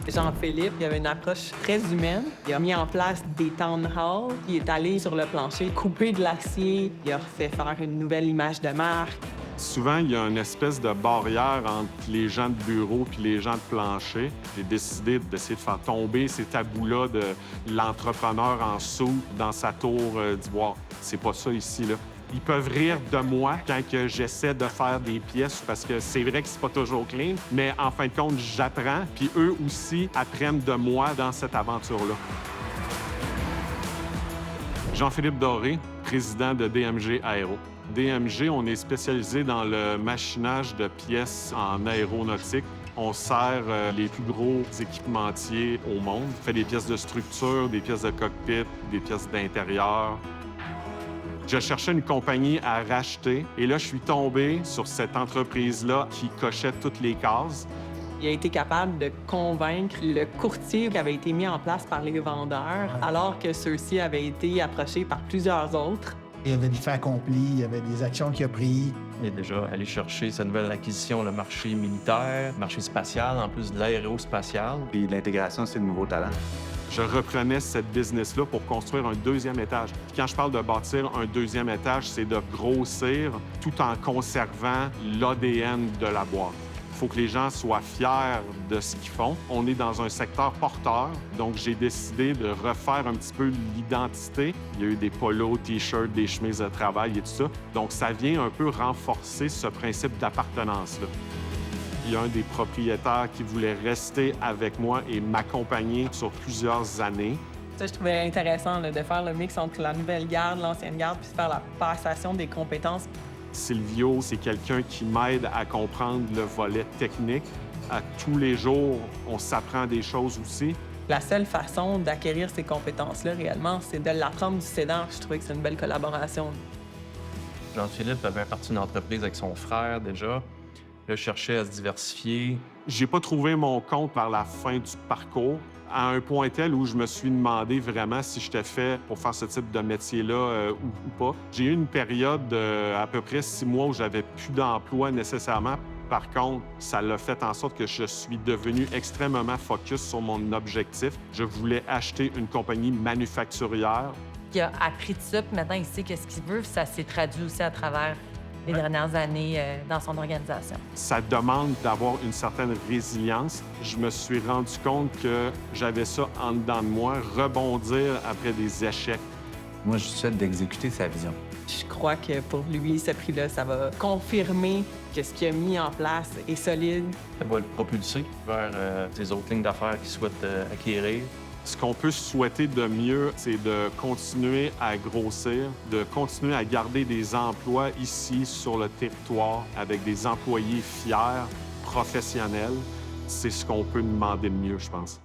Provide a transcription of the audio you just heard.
Jean-Philippe, il avait une approche très humaine. Il a mis en place des town halls. Il est allé sur le plancher, couper de l'acier. Il a fait faire une nouvelle image de marque. Souvent, il y a une espèce de barrière entre les gens de bureau puis les gens de plancher. J'ai décidé d'essayer de faire tomber ces tabous-là de l'entrepreneur en sous dans sa tour d'ivoire. C'est pas ça ici, là. Ils peuvent rire de moi quand que j'essaie de faire des pièces parce que c'est vrai que c'est pas toujours clean, mais en fin de compte, j'apprends, puis eux aussi apprennent de moi dans cette aventure-là. Jean-Philippe Doré, président de DMG Aéro. DMG, on est spécialisé dans le machinage de pièces en aéronautique. On sert les plus gros équipementiers au monde. On fait des pièces de structure, des pièces de cockpit, des pièces d'intérieur. Je cherchais une compagnie à racheter et là, je suis tombé sur cette entreprise-là qui cochait toutes les cases. Il a été capable de convaincre le courtier qui avait été mis en place par les vendeurs, alors que ceux-ci avaient été approchés par plusieurs autres. Il y avait des faits accomplis, il y avait des actions qu'il a prises. Il est déjà allé chercher sa nouvelle acquisition, le marché militaire, le marché spatial, en plus de l'aérospatial. Puis l'intégration, c'est de nouveaux talents. Je reprenais cette business-là pour construire un deuxième étage. Puis quand je parle de bâtir un deuxième étage, c'est de grossir tout en conservant l'ADN de la boîte. Il faut que les gens soient fiers de ce qu'ils font. On est dans un secteur porteur, donc j'ai décidé de refaire un petit peu l'identité. Il y a eu des polos, t-shirts, des chemises de travail et tout ça. Donc ça vient un peu renforcer ce principe d'appartenance-là. Il y a un des propriétaires qui voulait rester avec moi et m'accompagner sur plusieurs années. Ça, je trouvais intéressant là, de faire le mix entre la nouvelle garde, l'ancienne garde, puis de faire la passation des compétences. Silvio, c'est quelqu'un qui m'aide à comprendre le volet technique. À tous les jours, on s'apprend des choses aussi. La seule façon d'acquérir ces compétences-là, réellement, c'est de l'apprendre du cédant. Je trouvais que c'est une belle collaboration. Jean-Philippe avait parti une entreprise avec son frère déjà. Là, cherchait à se diversifier. J'ai pas trouvé mon compte vers la fin du parcours, à un point tel où je me suis demandé vraiment si j'étais fait pour faire ce type de métier-là ou pas. J'ai eu une période de à peu près 6 mois où j'avais plus d'emploi nécessairement. Par contre, ça l'a fait en sorte que je suis devenu extrêmement focus sur mon objectif. Je voulais acheter une compagnie manufacturière. Il a appris de ça, puis maintenant, il sait qu'est-ce qu'il veut. Puis ça s'est traduit aussi à travers les dernières années dans son organisation. Ça demande d'avoir une certaine résilience. Je me suis rendu compte que j'avais ça en dedans de moi, rebondir après des échecs. Moi, je souhaite d'exécuter sa vision. Je crois que pour lui, ce prix-là, ça va confirmer que ce qu'il a mis en place est solide. Ça va le propulser vers des autres lignes d'affaires qu'il souhaite acquérir. Ce qu'on peut souhaiter de mieux, c'est de continuer à grossir, de continuer à garder des emplois ici sur le territoire avec des employés fiers, professionnels. C'est ce qu'on peut demander de mieux, je pense.